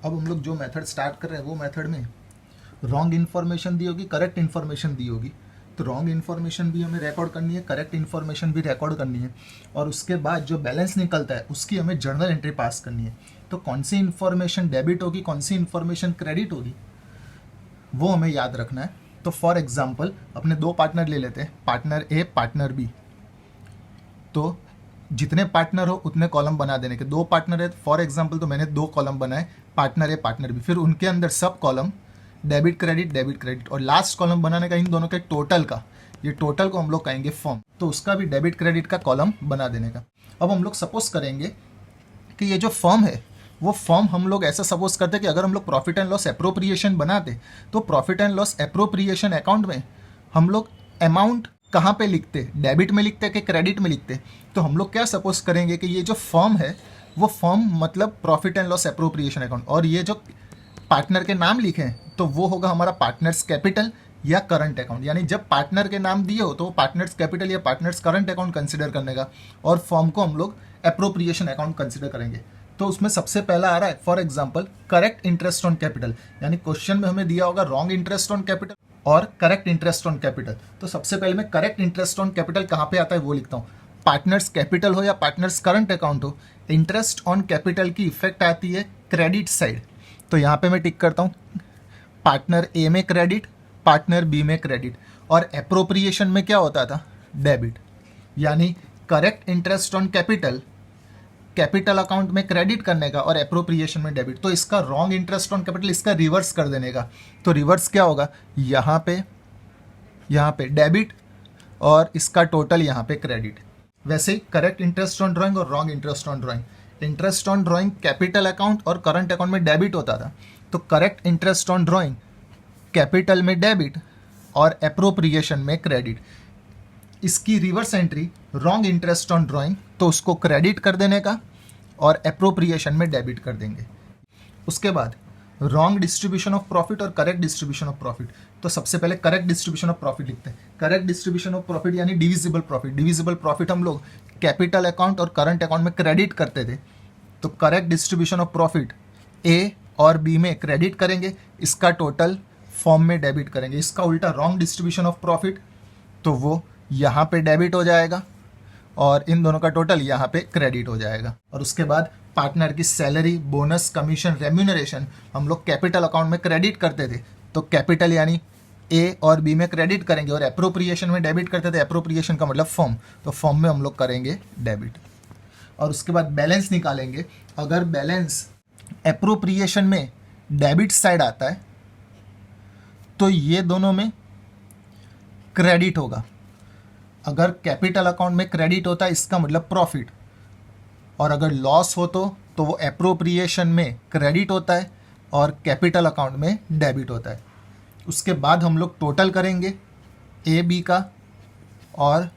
अब हम लोग जो मेथड स्टार्ट कर रहे हैं वो मेथड में रॉन्ग इन्फॉर्मेशन दी होगी, करेक्ट इन्फॉर्मेशन दी होगी। तो रॉन्ग इन्फॉर्मेशन भी हमें रिकॉर्ड करनी है, करेक्ट इन्फॉर्मेशन भी रिकॉर्ड करनी है, और उसके बाद जो बैलेंस निकलता है उसकी हमें जर्नल एंट्री पास करनी है। तो कौन सी इन्फॉर्मेशन डेबिट होगी, कौन सी इन्फॉर्मेशन क्रेडिट होगी, वो हमें याद रखना है। तो फॉर एग्जाम्पल अपने दो पार्टनर ले लेते हैं, पार्टनर ए पार्टनर बी। तो जितने पार्टनर हो उतने कॉलम बना देने के। दो पार्टनर है फॉर एग्जाम्पल, तो मैंने दो कॉलम बनाए, पार्टनर ए पार्टनर बी, फिर उनके अंदर सब कॉलम डेबिट क्रेडिट, और लास्ट कॉलम बनाने का इन दोनों के टोटल का, ये टोटल को हम लोग कहेंगे फॉर्म, तो उसका भी डेबिट क्रेडिट का कॉलम बना देने का। अब हम लोग सपोज करेंगे कि ये जो फॉर्म है वो फॉर्म हम लोग ऐसा सपोज करते हैं कि अगर हम लोग प्रॉफिट एंड लॉस एप्रोप्रिएशन बनाते तो profit and loss appropriation account में हम लोग अमाउंट कहाँ पे लिखते, डेबिट में लिखते कि क्रेडिट में लिखते। तो हम लोग क्या सपोज करेंगे कि ये जो फॉर्म है वो फॉर्म मतलब profit and loss appropriation account, और ये जो पार्टनर के नाम लिखे हैं तो वो होगा हमारा पार्टनर्स कैपिटल या करंट अकाउंट। यानी जब पार्टनर के नाम दिए हो तो वो पार्टनर्स कैपिटल या पार्टनर्स करंट अकाउंट कंसिडर करने का, और फॉर्म को हम लोग एप्रोप्रिएशन अकाउंट कंसिडर करेंगे। तो उसमें सबसे पहला आ रहा है for example correct interest on capital, यानी क्वेश्चन में हमें दिया होगा रॉन्ग इंटरेस्ट ऑन कैपिटल और करेक्ट इंटरेस्ट ऑन कैपिटल। तो सबसे पहले मैं करेक्ट इंटरेस्ट ऑन कैपिटल कहाँ पे आता है वो लिखता हूँ। पार्टनर्स कैपिटल हो या पार्टनर्स करंट अकाउंट हो, इंटरेस्ट ऑन कैपिटल की इफेक्ट आती है क्रेडिट साइड। तो यहाँ पे मैं टिक करता हूँ पार्टनर ए में क्रेडिट, पार्टनर बी में क्रेडिट, और एप्रोप्रिएशन में क्या होता था, डेबिट। यानी correct interest on capital capital account में क्रेडिट करने का और एप्रोप्रिएशन में डेबिट। तो इसका रॉन्ग इंटरेस्ट ऑन कैपिटल इसका रिवर्स कर देने का। तो रिवर्स क्या होगा, यहाँ पे डेबिट और इसका टोटल यहाँ पे क्रेडिट। वैसे ही करेक्ट इंटरेस्ट ऑन ड्राइंग और wrong interest on drawing. Interest on drawing capital account और करंट अकाउंट में डेबिट होता था, तो correct interest on drawing capital में डेबिट और एप्रोप्रिएशन में क्रेडिट। इसकी reverse entry wrong interest on drawing, तो उसको क्रेडिट कर देने का और एप्रोप्रिएशन में डेबिट कर देंगे। उसके बाद रॉन्ग डिस्ट्रीब्यूशन ऑफ प्रॉफिट और करेक्ट डिस्ट्रीब्यूशन ऑफ प्रॉफिट। तो सबसे पहले करेक्ट डिस्ट्रीब्यूशन ऑफ प्रॉफिट लिखते हैं। करेक्ट डिस्ट्रीब्यूशन ऑफ प्रॉफिट यानी डिविजिबल प्रॉफिट। डिविजिबल प्रॉफिट हम लोग कैपिटल अकाउंट और करंट अकाउंट में क्रेडिट करते थे, तो करेक्ट डिस्ट्रीब्यूशन ऑफ प्रॉफिट ए और बी में क्रेडिट करेंगे, इसका टोटल फॉर्म में डेबिट करेंगे। इसका उल्टा रॉन्ग डिस्ट्रीब्यूशन ऑफ प्रॉफिट, तो वो यहाँ पे डेबिट हो जाएगा और इन दोनों का टोटल यहाँ पे क्रेडिट हो जाएगा। और उसके बाद पार्टनर की सैलरी, बोनस, कमीशन, रेम्यूनरेशन हम लोग कैपिटल अकाउंट में क्रेडिट करते थे, तो कैपिटल यानी ए और बी में क्रेडिट करेंगे, और एप्रोप्रिएशन में डेबिट करते थे। एप्रोप्रिएशन का मतलब फॉर्म, तो फॉर्म में हम लोग करेंगे डेबिट। और उसके बाद बैलेंस निकालेंगे। अगर बैलेंस एप्रोप्रिएशन में डेबिट साइड आता है तो ये दोनों में क्रेडिट होगा। अगर कैपिटल अकाउंट में क्रेडिट होता है इसका मतलब प्रॉफिट, और अगर लॉस हो तो वो एप्रोप्रिएशन में क्रेडिट होता है और कैपिटल अकाउंट में डेबिट होता है। उसके बाद हम लोग टोटल करेंगे ए बी का और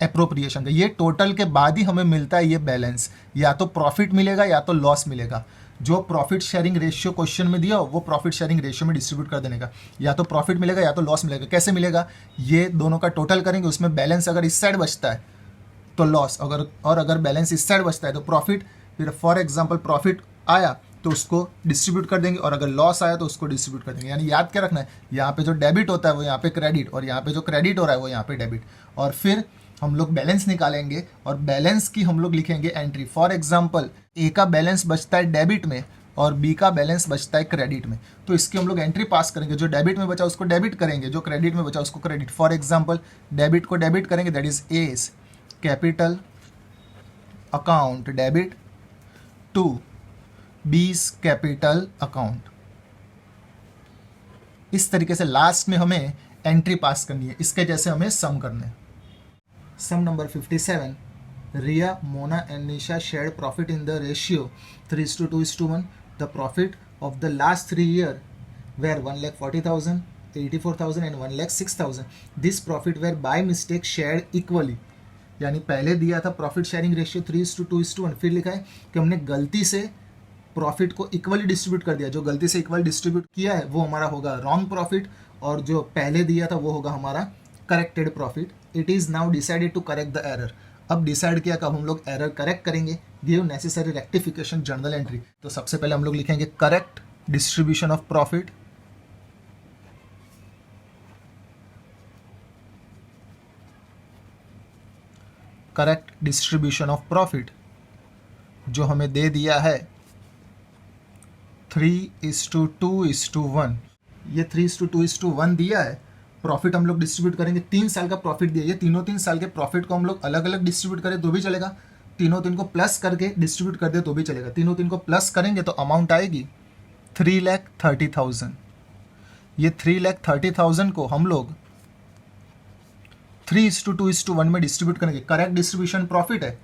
एप्रोप्रिएशन का। ये टोटल के बाद ही हमें मिलता है ये बैलेंस, या तो प्रॉफिट मिलेगा या तो लॉस मिलेगा। जो प्रॉफिट शेयरिंग रेशियो क्वेश्चन में दिया हो वो प्रॉफिट शेयरिंग रेशियो में डिस्ट्रीब्यूट कर देने का, या तो प्रॉफिट मिलेगा या तो लॉस मिलेगा। कैसे मिलेगा, ये दोनों का टोटल करेंगे, उसमें बैलेंस अगर इस साइड बचता है तो लॉस, अगर बैलेंस इस साइड बचता है तो प्रॉफिट। फिर फॉर एग्जांपल प्रॉफिट आया तो उसको डिस्ट्रीब्यूट कर देंगे, और अगर लॉस आया तो उसको डिस्ट्रीब्यूट कर देंगे। यानी याद क्या रखना है, यहाँ पे जो डेबिट होता है वो यहाँ पे क्रेडिट, और यहाँ पे जो क्रेडिट हो रहा है वो यहाँ पे डेबिट। और फिर हम लोग बैलेंस निकालेंगे और बैलेंस की हम लोग लिखेंगे एंट्री। फॉर एग्जांपल ए का बैलेंस बचता है डेबिट में और बी का बैलेंस बचता है क्रेडिट में, तो इसकी हम लोग एंट्री पास करेंगे। जो डेबिट में बचा उसको डेबिट करेंगे, जो क्रेडिट में बचा उसको क्रेडिट। फॉर एग्जांपल डेबिट को डेबिट करेंगे, that is as capital account debit to B's capital account. इस तरीके से लास्ट में हमें एंट्री पास करनी है। इसके जैसे हमें सम करने हैं। सम number 57, Ria, Mona and Nisha shared profit in the ratio 3:2:1. The profit of the last 3 years were 1,40,000, 84,000 and 1,06,000. This profit were by mistake shared equally. यानी पहले दिया था प्रॉफिट शेयरिंग रेशियो 3:2:1, फिर लिखा है कि हमने गलती से प्रॉफिट को इक्वली डिस्ट्रीब्यूट कर दिया। जो गलती से इक्वल डिस्ट्रीब्यूट किया है वो हमारा होगा रॉन्ग प्रॉफिट, और जो पहले दिया था वो होगा हमारा corrected profit. It is now decided to correct the error. अब डिसाइड किया कब हम लोग एरर करेक्ट करेंगे, give necessary rectification journal entry. तो सबसे पहले हम लोग लिखेंगे correct distribution of profit, correct distribution of profit जो हमें दे दिया है 3:2:1। ये 3:2:1 दिया है। प्रॉफिट हम लोग डिस्ट्रीब्यूट करेंगे, 3 साल का प्रॉफिट दिया, ये तीनों 3 साल के प्रॉफिट को हम लोग अलग अलग डिस्ट्रीब्यूट करें तो भी चलेगा, तीनों 3 को प्लस करके डिस्ट्रीब्यूट कर दे तो भी चलेगा। तीनों 3 को प्लस करेंगे तो अमाउंट आएगी 3,30,000। ये 3,30,000 को हम लोग 3:2:1 में डिस्ट्रीब्यूट करेंगे। करेक्ट डिस्ट्रीब्यूशन प्रॉफिट है,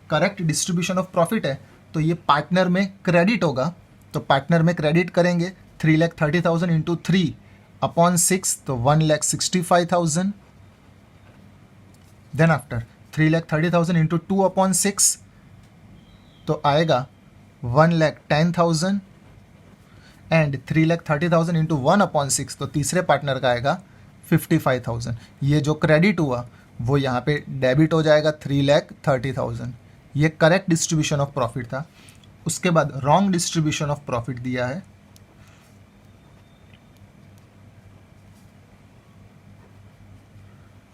करेक्ट डिस्ट्रीब्यूशन ऑफ प्रॉफिट है, तो ये पार्टनर में क्रेडिट होगा। तो पार्टनर में क्रेडिट करेंगे 3,30,000 इंटू 3/6 तो 1,65,000। देन आफ्टर 3,30,000 इंटू 2/6 तो आएगा 1,10,000 एंड 3,30,000 इंटू 1/6 तो तीसरे पार्टनर का आएगा 55,000। ये जो क्रेडिट हुआ वो यहाँ पे डेबिट हो जाएगा 3,30,000। ये करेक्ट डिस्ट्रीब्यूशन ऑफ प्रॉफिट था। उसके बाद रॉन्ग डिस्ट्रीब्यूशन ऑफ प्रॉफिट दिया है,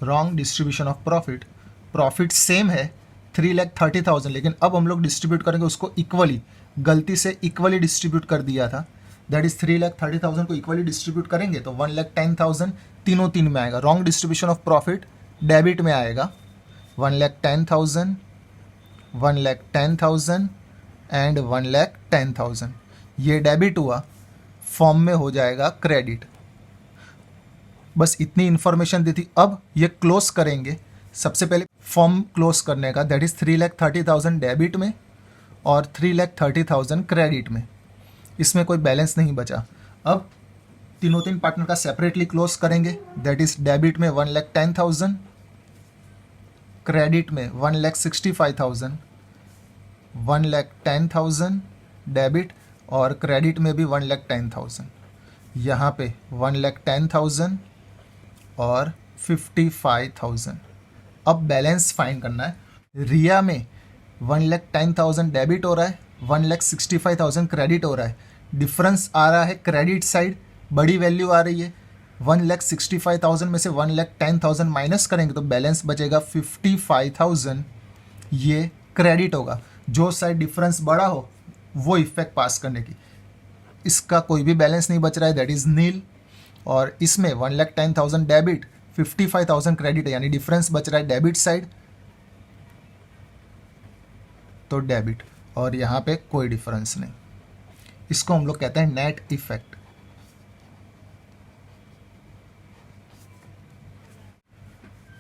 wrong distribution of profit. Profit same है 3,30,000, लेकिन अब हम लोग डिस्ट्रीब्यूट करेंगे उसको इक्वली, गलती से इक्वली डिस्ट्रीब्यूट कर दिया था। दैट इज 3,30,000 को इक्वली डिस्ट्रीब्यूट करेंगे तो 1,10,000 तीनों 3 में आएगा। Wrong distribution of profit debit में आएगा 1,10,000, 1,10,000 एंड 1,10,000। ये डेबिट हुआ, फॉर्म में हो जाएगा क्रेडिट। बस इतनी इन्फॉर्मेशन दी थी। अब ये क्लोज करेंगे, सबसे पहले फॉर्म क्लोज करने का, दैट इज 3,30,000 डेबिट में और 3,30,000 क्रेडिट में। इसमें कोई बैलेंस नहीं बचा। अब तीनों 3 पार्टनर का सेपरेटली क्लोज करेंगे, दैट इज डेबिट में 1,10,000, क्रेडिट में 1,65,000, 1,10,000 डेबिट और क्रेडिट में भी 1,10,000। यहाँ पे 1,10,000 और 55,000। अब बैलेंस फाइंड करना है। रिया में 1,10,000 डेबिट हो रहा है, 1,65,000 क्रेडिट हो रहा है। डिफरेंस आ रहा है क्रेडिट साइड, बड़ी वैल्यू आ रही है। 1,65,000 में से 1,10,000 माइनस करेंगे तो बैलेंस बचेगा 55,000। ये क्रेडिट होगा। जो साइड डिफरेंस बड़ा हो वो इफेक्ट पास करने की। इसका कोई भी बैलेंस नहीं बच रहा है, दैट इज नील। और इसमें 1,10,000 डेबिट, 55,000 क्रेडिट है, यानी डिफरेंस बच रहा है डेबिट साइड, तो डेबिट। और यहाँ पे कोई डिफरेंस नहीं। इसको हम लोग कहते हैं नेट इफेक्ट।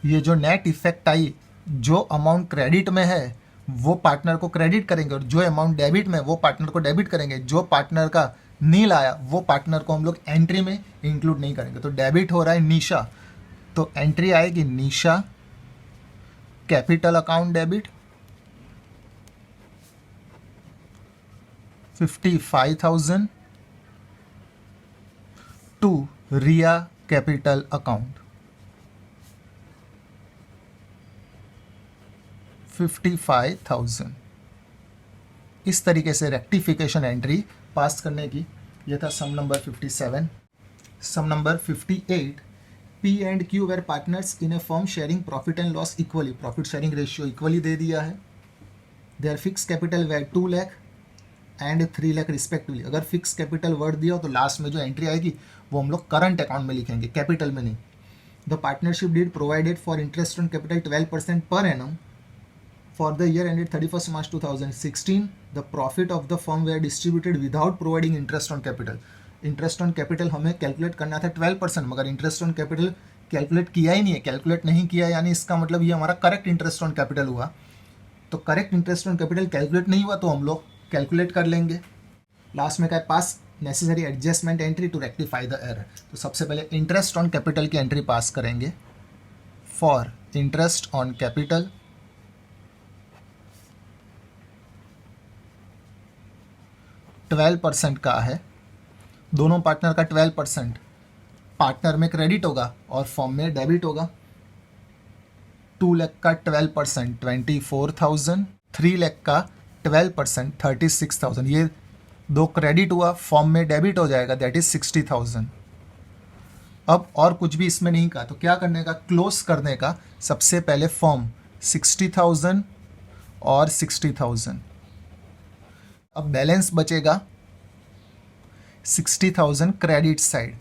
ये जो नेट इफेक्ट आई, जो अमाउंट क्रेडिट में है वो पार्टनर को क्रेडिट करेंगे और जो अमाउंट डेबिट में वो पार्टनर को डेबिट करेंगे। जो पार्टनर का नील आया वो पार्टनर को हम लोग एंट्री में इंक्लूड नहीं करेंगे। तो डेबिट हो रहा है निशा, तो एंट्री आएगी Nisha capital account debit 55,000 to Riya capital account 55,000। इस तरीके से रेक्टिफिकेशन एंट्री पास करने की। यह था sum number 57। Sum number 58, P and Q were partners in a firm sharing profit and loss equally. Profit sharing ratio equally दे दिया है। Their fix capital were 2 lakh and 3 lakh respectively. अगर फिक्स कैपिटल वर्ड दिया हो तो लास्ट में जो entry आएगी वो हम लोग करंट अकाउंट में लिखेंगे, कैपिटल में नहीं। The partnership deed provided for interest on capital 12% per annum for the year ended 31st March 2016. The profit of the firm were distributed without providing interest on capital. Interest on capital हमें calculate करना था 12%, मगर interest on capital calculate किया ही नहीं है। Calculate नहीं किया यानी इसका मतलब ये हमारा करेक्ट इंटरेस्ट ऑन कैपिटल हुआ। तो correct interest on capital calculate नहीं हुआ तो हम लोग कैलकुलेट कर लेंगे। लास्ट में क्या pass necessary adjustment entry to rectify the error. तो सबसे पहले इंटरेस्ट ऑन कैपिटल की एंट्री पास करेंगे। फॉर इंटरेस्ट ऑन कैपिटल 12% का है, दोनों पार्टनर का 12%। पार्टनर में क्रेडिट होगा और फॉर्म में डेबिट होगा। 2 लाख का 12% 24,000, 3 लाख का 12% 36,000, ये 2 क्रेडिट हुआ, फॉर्म में डेबिट हो जाएगा, दैट इज 60,000। अब और कुछ भी इसमें नहीं कहा, तो क्या करने का, क्लोज करने का। सबसे पहले फॉर्म 60,000 और 60,000। अब बैलेंस बचेगा 60,000 क्रेडिट साइड।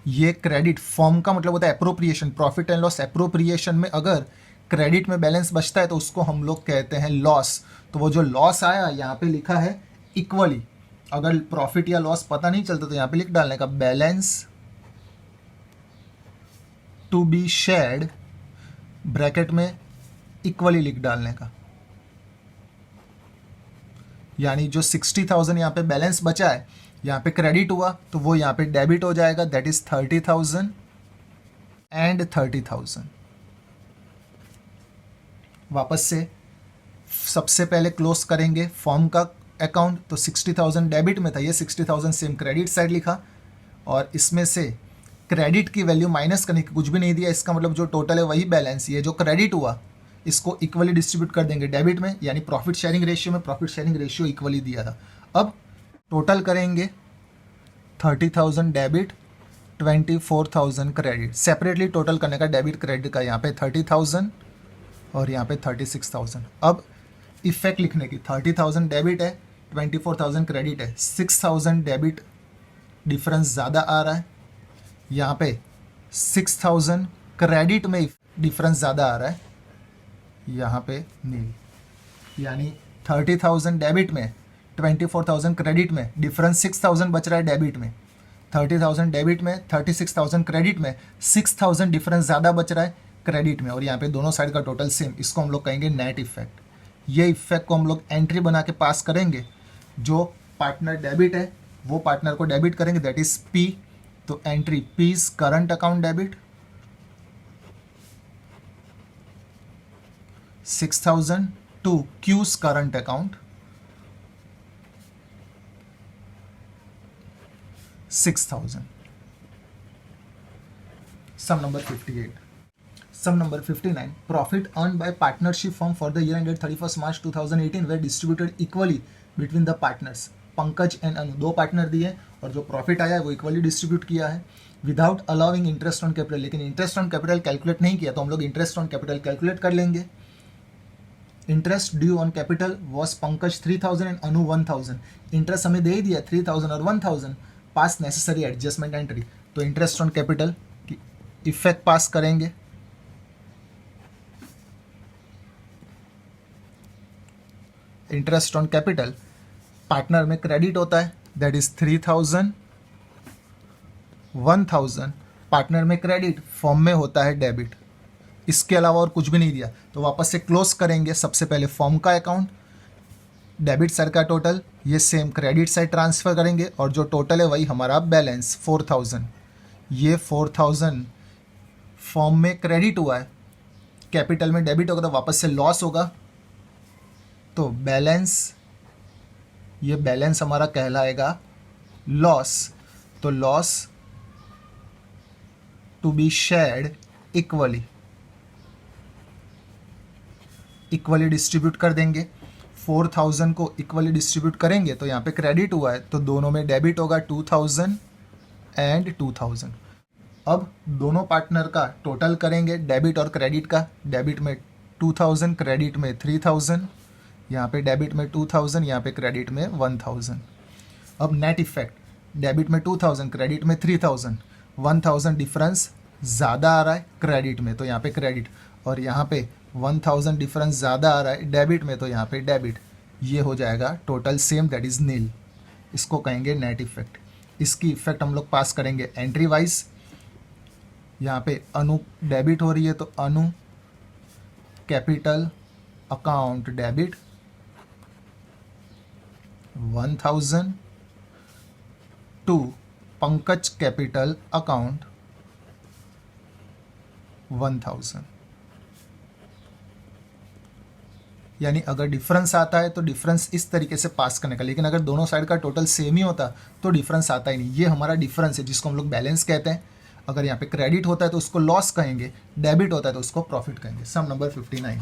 ये क्रेडिट, फॉर्म का मतलब होता है appropriation, profit and loss appropriation में अगर क्रेडिट में बैलेंस बचता है तो उसको हम लोग कहते हैं लॉस। तो वो जो लॉस आया यहाँ पे लिखा है इक्वली, अगर प्रॉफिट या लॉस पता नहीं चलता तो यहाँ पे लिख डालने का balance to be shared, bracket में इक्वली लिख डालने का। यानी जो 60,000 यहाँ पे बैलेंस बचा है, यहाँ पे क्रेडिट हुआ तो वो यहाँ पे डेबिट हो जाएगा, दैट इज 30,000 एंड 30,000। वापस से सबसे पहले क्लोज करेंगे फॉर्म का अकाउंट, तो 60,000 डेबिट में था, ये 60,000 सेम क्रेडिट साइड लिखा, और इसमें से क्रेडिट की वैल्यू माइनस करने की, कुछ भी नहीं दिया, इसका मतलब जो टोटल है वही बैलेंस। ये जो क्रेडिट हुआ इसको इक्वली डिस्ट्रीब्यूट कर देंगे डेबिट में, यानी प्रॉफिट शेयरिंग रेशियो में प्रॉफिट शेयरिंग रेशियो इक्वली दिया था। अब टोटल करेंगे 30,000 डेबिट, 24,000 क्रेडिट। सेपरेटली टोटल करने का डेबिट क्रेडिट का, यहाँ पे 30,000 और यहाँ पे 36,000। अब इफेक्ट लिखने की, 30,000 डेबिट है, 24,000 क्रेडिट है, 6,000 डेबिट डिफरेंस ज़्यादा आ रहा है, यहाँ पे 6,000 क्रेडिट में डिफरेंस ज़्यादा आ रहा है, यहाँ पे नील। यानी 30,000 डेबिट में, 24,000 क्रेडिट में, डिफरेंस 6,000 बच रहा है डेबिट में। 30,000 डेबिट में, 36,000 क्रेडिट में, 6,000 डिफरेंस ज़्यादा बच रहा है क्रेडिट में, और यहाँ पे दोनों साइड का टोटल सेम। इसको हम लोग कहेंगे नेट इफेक्ट। ये इफेक्ट को हम लोग एंट्री बना के पास करेंगे। जो पार्टनर डेबिट है वो पार्टनर को डेबिट करेंगे, दैट इज पी। तो entry P is current account debit 6,000 to Q's current account 6,000। Sum number 58। Sum number 59. Profit earned by partnership firm for the year ended 31st March 2018 were distributed equally between the partners. Pankaj and Anu, दो partner दिए और जो profit आया है वो equally distribute किया है without allowing interest on capital. लेकिन इंटरेस्ट ऑन कैपिटल कैलकुलेट नहीं किया, तो हम लोग इंटरेस्ट ऑन कैपिटल कैलकुलेट कर लेंगे। Interest due on capital was Pankaj 3,000 and Anu 1,000। Interest हमें दे ही दिया 3,000 और 1,000, पास नेसेसरी एडजस्टमेंट एंट्री। तो इंटरेस्ट ऑन कैपिटल की इफेक्ट पास करेंगे। इंटरेस्ट ऑन कैपिटल पार्टनर में क्रेडिट होता है, दैट इज 3,000, 1,000 पार्टनर में क्रेडिट, फॉर्म में होता है डेबिट। इसके अलावा और कुछ भी नहीं दिया, तो वापस से क्लोज करेंगे। सबसे पहले फॉर्म का अकाउंट, डेबिट साइड का टोटल, ये सेम क्रेडिट साइड ट्रांसफर करेंगे, और जो टोटल है वही हमारा बैलेंस 4,000। ये 4,000 फॉर्म में क्रेडिट हुआ है, कैपिटल में डेबिट होगा तो वापस से लॉस होगा। तो बैलेंस, ये बैलेंस हमारा कहलाएगा लॉस। तो loss to be shared equally, equally distribute कर देंगे। 4,000 को इक्वली डिस्ट्रीब्यूट करेंगे तो यहाँ पे क्रेडिट हुआ है तो दोनों में डेबिट होगा 2,000 एंड 2,000। अब दोनों पार्टनर का टोटल करेंगे डेबिट और क्रेडिट का। डेबिट में 2,000, क्रेडिट में 3,000, यहाँ पे डेबिट में 2,000, यहाँ पे क्रेडिट में 1,000। अब नेट इफेक्ट, डेबिट में 2,000, क्रेडिट में 3,000, 1,000 डिफरेंस ज़्यादा आ रहा है क्रेडिट में तो यहाँ पे क्रेडिट, और यहाँ पे 1,000 डिफरेंस ज़्यादा आ रहा है डेबिट में तो यहाँ पे डेबिट। ये हो जाएगा टोटल सेम, दैट इज़ नील। इसको कहेंगे नेट इफेक्ट। इसकी इफेक्ट हम लोग पास करेंगे एंट्री वाइज। यहाँ पे अनु डेबिट हो रही है तो Anu capital account debit 1,000 to Pankaj capital account 1,000। यानी अगर डिफरेंस आता है तो डिफरेंस इस तरीके से पास करने का, लेकिन अगर दोनों साइड का टोटल सेम ही होता तो डिफरेंस आता ही नहीं। ये हमारा डिफरेंस है जिसको हम लोग बैलेंस कहते हैं। अगर यहाँ पे क्रेडिट होता है तो उसको लॉस कहेंगे, डेबिट होता है तो उसको प्रॉफिट कहेंगे। Sum number 59।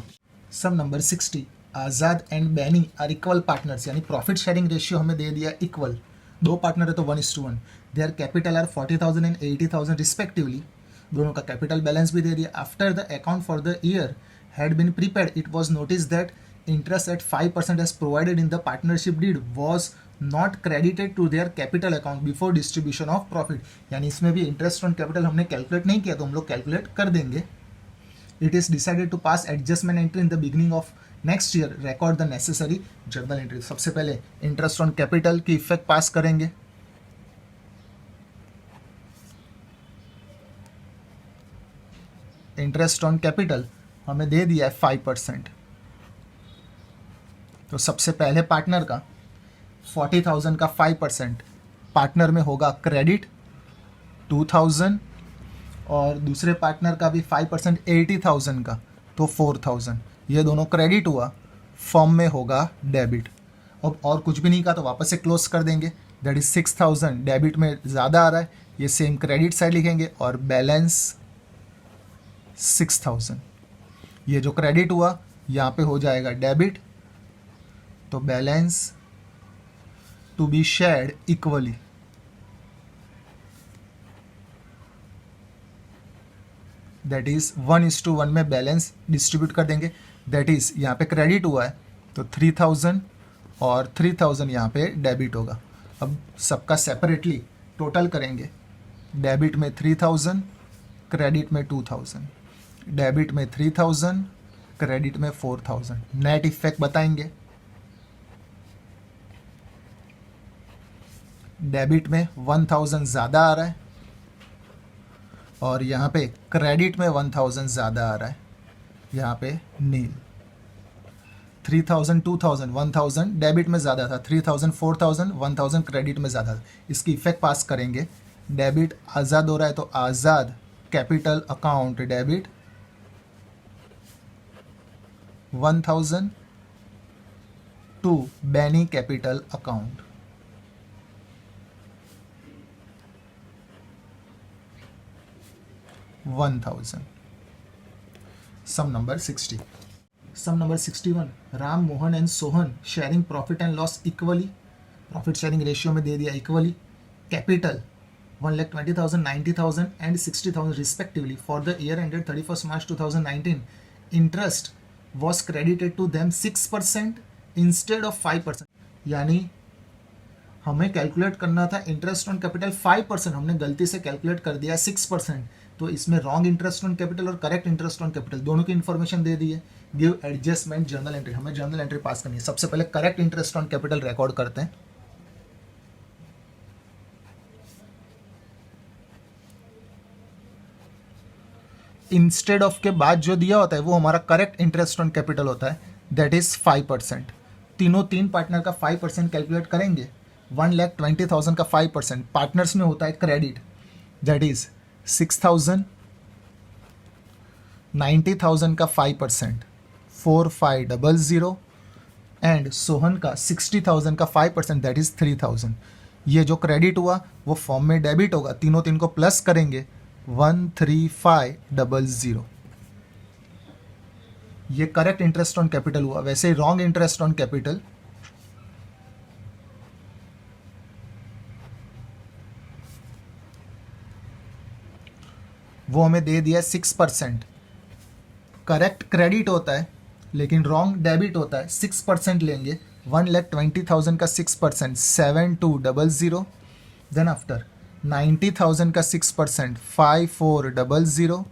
Sum number 60। Azad and Benny are equal partners, यानी प्रॉफिट शेयरिंग रेशियो हमें दे दिया इक्वल, दो पार्टनर है तो 1:1, their capital are 40,000 and 80,000 respectively, दोनों का कैपिटल बैलेंस भी दे दिया। After the account for the year had been prepared it was noticed that interest at 5% as provided in the partnership deed was not credited to their capital account before distribution of profit, यानी इसमें भी interest on capital हमने calculate नहीं किया तो हम लोग calculate कर देंगे। It is decided to pass adjustment entry in the beginning of next year, record the necessary journal entry. सबसे पहले इंटरेस्ट ऑन कैपिटल की इफेक्ट पास करेंगे। इंटरेस्ट ऑन कैपिटल हमें दे दिया है 5%, तो सबसे पहले पार्टनर का 40,000 का 5% पार्टनर में होगा क्रेडिट 2,000, और दूसरे पार्टनर का भी 5% 80,000 का, तो 4,000, ये दोनों क्रेडिट हुआ, फॉर्म में होगा डेबिट। अब और कुछ भी नहीं का तो वापस से क्लोज कर देंगे, दैट इज 6,000 डेबिट में ज़्यादा आ रहा है, ये सेम क्रेडिट साइड लिखेंगे, और बैलेंस 6,000, ये जो क्रेडिट हुआ यहाँ पे हो जाएगा डेबिट, तो balance to be shared equally, that is 1:1 में बैलेंस डिस्ट्रीब्यूट कर देंगे। दैट इज यहाँ पे क्रेडिट हुआ है तो 3,000 और 3,000 यहाँ पे डेबिट होगा। अब सबका सेपरेटली टोटल करेंगे, डेबिट में 3,000, क्रेडिट में 2,000, डेबिट में 3,000, क्रेडिट में 4,000, नेट इफेक्ट बताएंगे। डेबिट में 1,000 ज़्यादा आ रहा है और यहाँ पे क्रेडिट में 1,000 ज़्यादा आ रहा है, यहाँ पे नील। 3,000 2,000 1,000 डेबिट में ज़्यादा था, 3,000 4,000 1,000 क्रेडिट में ज़्यादा था। इसकी इफेक्ट पास करेंगे, डेबिट आज़ाद हो रहा है तो Azad capital account debit 1,000 to Benny capital account 1,000। Sum number 60। Sum number 61, Ram Mohan and Sohan sharing profit and loss equally, profit sharing ratio में दे दिया इक्वली। Capital 1,20,000 90,000 and 60,000 respectively for the year ended 31 March 2019। Interest was credited to them 6% instead of 5%, यानी हमें calculate करना था interest on capital 5%, हमने गलती से कैलकुलेट कर दिया 6%, तो इसमें रॉन्ग इंटरेस्ट ऑन कैपिटल और करेक्ट इंटरेस्ट ऑन कैपिटल दोनों की इन्फॉर्मेशन दे दी है। गिव एडजस्टमेंट जर्नल एंट्री, हमें जर्नल एंट्री पास करनी है। सबसे पहले correct interest on capital record करते हैं। इंस्टेड ऑफ के बाद जो दिया होता है वो हमारा करेक्ट इंटरेस्ट ऑन कैपिटल होता है, दैट इज 5%। तीन पार्टनर का 5% कैलकुलेट करेंगे। 1,20,000 का 5% पार्टनर्स में होता है क्रेडिट, दैट इज 6,000। 90,000 का 5% 4,500 एंड सोहन का 60,000 का 5% दैट इज 3,000। ये जो क्रेडिट हुआ वो फॉर्म में डेबिट होगा, तीनों को प्लस करेंगे 1,3500। ये करेक्ट इंटरेस्ट ऑन कैपिटल हुआ। वैसे रॉन्ग इंटरेस्ट ऑन कैपिटल वो हमें दे दिया 6%। करेक्ट क्रेडिट होता है लेकिन रॉन्ग डेबिट होता है, 6% लेंगे। 1,20,000 का 6% 7,200। देन आफ्टर 90,000 का 6% 5,400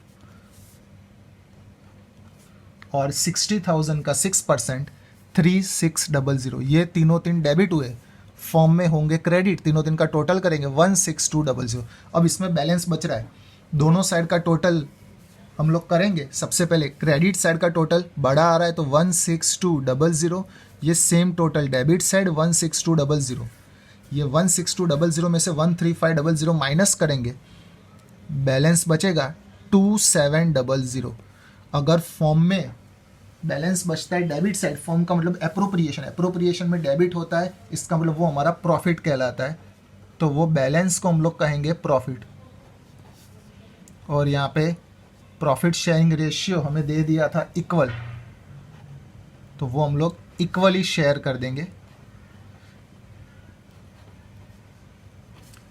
और 60,000 का 6% 3,600। ये तीन डेबिट हुए, फॉर्म में होंगे क्रेडिट, तीन का टोटल करेंगे 1,6,200। अब इसमें बैलेंस बच रहा है, दोनों साइड का टोटल हम लोग करेंगे। सबसे पहले क्रेडिट साइड का टोटल बड़ा आ रहा है तो 1,6,200, ये सेम टोटल डेबिट साइड 1,6,200। ये 1,6,200 में से 1,3500 माइनस करेंगे, बैलेंस बचेगा 2,700। अगर फॉर्म में बैलेंस बचता है डेबिट साइड, फॉर्म का मतलब अप्रोप्रिएशन में डेबिट होता है, इसका मतलब वो हमारा प्रॉफिट कहलाता है, तो वो बैलेंस को हम लोग कहेंगे प्रॉफिट। और यहाँ पे प्रॉफिट शेयरिंग रेशियो हमें दे दिया था इक्वल, तो वो हम लोग इक्वली शेयर कर देंगे।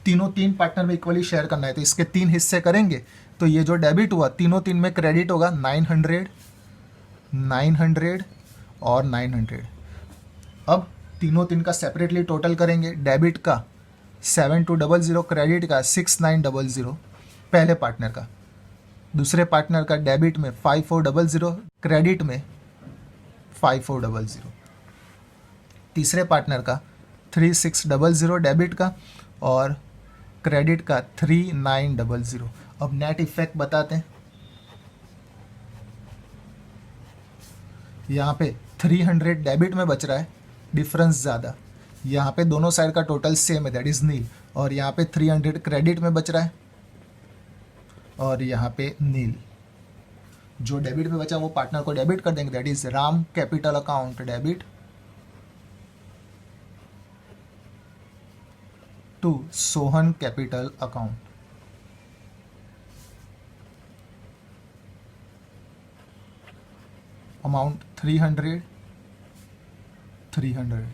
तीनों तीन पार्टनर में इक्वली शेयर करना है, तो इसके 3 हिस्से करेंगे। तो ये जो डेबिट हुआ तीनों तीन में क्रेडिट होगा 900, 900 और 900। अब तीनों तीन का सेपरेटली टोटल करेंगे। डेबिट का 7200, क्रेडिट का 6900 पहले पार्टनर का। दूसरे पार्टनर का डेबिट में 5400, क्रेडिट में 5400। तीसरे पार्टनर का 3600 डेबिट का और क्रेडिट का 3900। अब नेट इफेक्ट बताते हैं। यहाँ पे 300 डेबिट में बच रहा है, डिफरेंस ज़्यादा। यहाँ पे दोनों साइड का टोटल सेम है, दैट इज़ नील। और यहाँ पे 300 क्रेडिट में बच रहा है और यहाँ पे नील। जो डेबिट में बचा वो पार्टनर को डेबिट कर देंगे, that is Ram capital account debit to Sohan capital account. Amount 300, 300।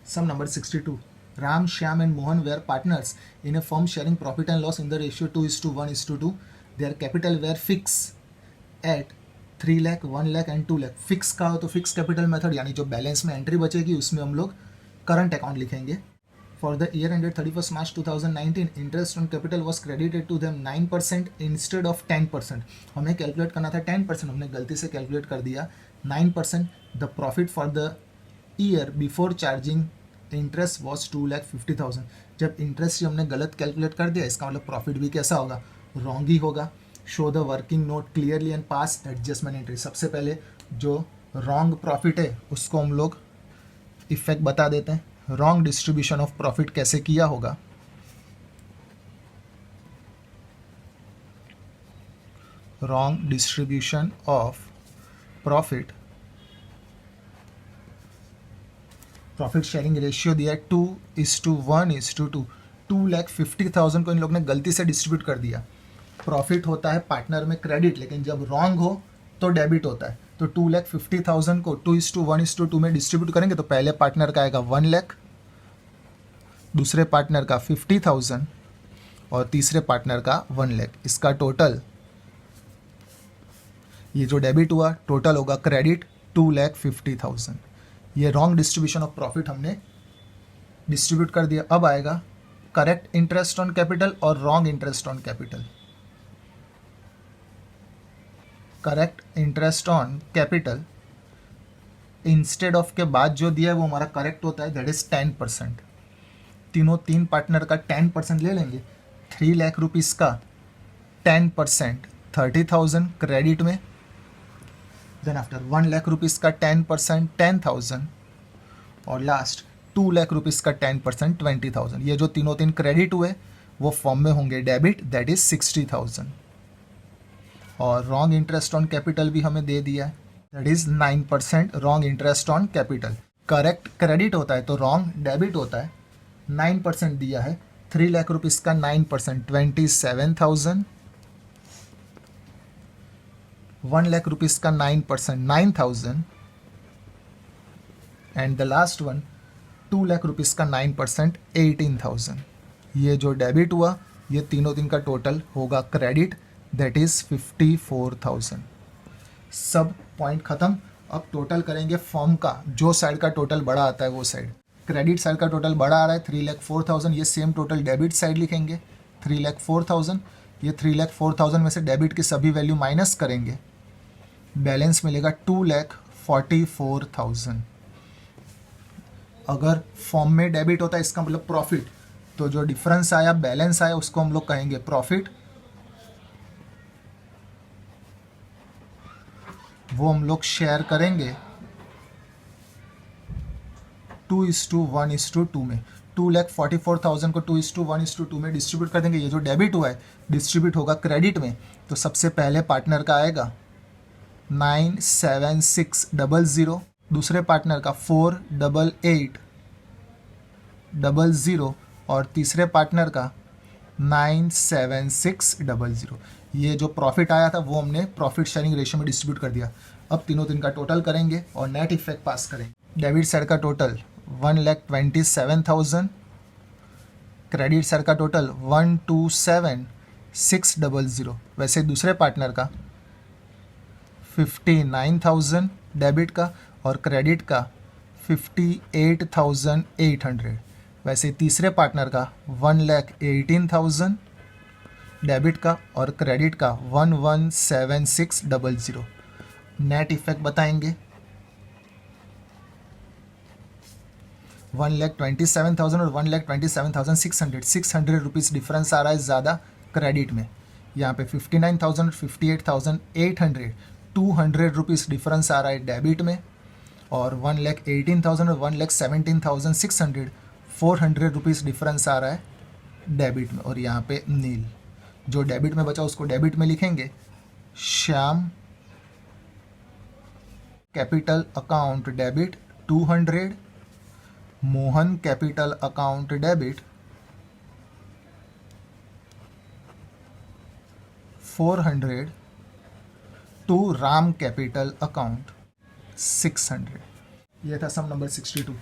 Sum number 62. Ram, Shyam and Mohan were partners in a firm sharing profit and loss in the ratio 2:1:2. Their capital were fixed at 3 lakh, 1 lakh and 2 lakh. Fix का हो तो fix capital method, यानी जो balance में entry बचेगी उसमें हम लोग करंट अकाउंट लिखेंगे। For the year ended 31st March 2019, interest on capital was credited to them 9% instead of 10%. हमें कैलकुलेट करना था 10%, हमने गलती से कैलकुलेट कर दिया 9%. The profit for the year before charging interest was 2,50,000. जब इंटरेस्ट हमने गलत कैलकुलेट कर दिया, इसका मतलब प्रॉफिट भी कैसा होगा, रॉन्ग ही होगा। Show the working note clearly and pass adjustment entry. सबसे पहले जो रॉन्ग प्रॉफिट है उसको हम लोग इफेक्ट बता देते हैं। रॉन्ग डिस्ट्रीब्यूशन ऑफ प्रॉफिट कैसे किया होगा, wrong distribution of profit, profit sharing ratio दिया है 2:1:2। 2,50,000 को इन लोग ने गलती से डिस्ट्रीब्यूट कर दिया। प्रॉफिट होता है पार्टनर में क्रेडिट, लेकिन जब रॉन्ग हो तो डेबिट होता है। तो 2,50,000 को 2:1:2 में डिस्ट्रीब्यूट करेंगे तो पहले पार्टनर का आएगा 1 लाख, दूसरे पार्टनर का 50,000 और तीसरे पार्टनर का 1 लाख। इसका टोटल, ये जो डेबिट हुआ टोटल होगा क्रेडिट 2,50,000। ये रॉन्ग डिस्ट्रीब्यूशन ऑफ प्रॉफिट हमने डिस्ट्रीब्यूट कर दिया। अब आएगा करेक्ट इंटरेस्ट ऑन कैपिटल और wrong interest on capital. Correct interest on capital instead of के बाद जो दिया है वो हमारा करेक्ट होता है, दैट इज 10%। तीन पार्टनर का 10% ले लेंगे। 3 लाख रुपीस का 10% 30,000 क्रेडिट में। देन आफ्टर 1 लाख रुपीस का 10% 10,000 और लास्ट 2 लाख रुपीस का 10% 20,000। ये जो तीन क्रेडिट हुए वो फॉर्म में होंगे डेबिट, दैट इज 60,000। और रॉन्ग इंटरेस्ट ऑन कैपिटल भी हमें दे दिया है, that is 9% wrong interest on capital. Correct credit होता है तो रॉन्ग डेबिट होता है। 9% दिया है, 3 लाख रुपीस का 9% 27,000, 1 लाख रुपीस का 9% 9,000 and the last one 2 lakh rupees का 9% 18,000। ये जो डेबिट हुआ ये तीन का टोटल होगा क्रेडिट, दैट इज 54,000। सब पॉइंट खत्म। अब टोटल करेंगे फॉर्म का, जो साइड का टोटल बड़ा आता है वो साइड। क्रेडिट साइड का टोटल बड़ा आ रहा है 3,04,000, ये सेम टोटल डेबिट साइड लिखेंगे 3,04,000। ये 3,04,000 में से डेबिट की सभी वैल्यू माइनस करेंगे, बैलेंस मिलेगा 2,44,000। अगर फॉर्म में डेबिट होता है इसका मतलब प्रॉफिट, तो जो डिफरेंस आया बैलेंस आया उसको हम लोग कहेंगे प्रॉफिट। वो हम लोग शेयर करेंगे 2:1:2 में। 2,44,000 को 2:1:2 में डिस्ट्रीब्यूट कर देंगे। ये जो डेबिट हुआ है डिस्ट्रीब्यूट होगा क्रेडिट में, तो सबसे पहले पार्टनर का आएगा 97600, दूसरे पार्टनर का 48800 और तीसरे पार्टनर का 97600। ये जो प्रॉफिट आया था वो हमने प्रॉफिट शेयरिंग रेशियो में डिस्ट्रीब्यूट कर दिया। अब तीनों दिन का टोटल करेंगे और नेट इफेक्ट पास करेंगे। डेबिट साइड का टोटल 1,27,000, क्रेडिट साइड का टोटल 127,600। वैसे दूसरे पार्टनर का 59,000 डेबिट का और क्रेडिट का 58,800। वैसे तीसरे पार्टनर का 1,18,000 डेबिट का और क्रेडिट का 117600। नेट इफेक्ट बताएंगे। 1,27,000 और 1,27,600, 600 रुपीज़ डिफरेंस आ रहा है ज़्यादा क्रेडिट में। यहाँ पे 59,000, 58,800, 200 रुपीज़ डिफरेंस आ रहा है डेबिट में। और 1,18,000 और 1,17,600, 400 रुपीज़ डिफरेंस आ रहा है डेबिट में। और यहाँ पे नील, जो डेबिट में बचा उसको डेबिट में लिखेंगे। Shyam capital account debit 200, Mohan capital account debit 400 to Ram capital account 600। यह था सम नंबर 62।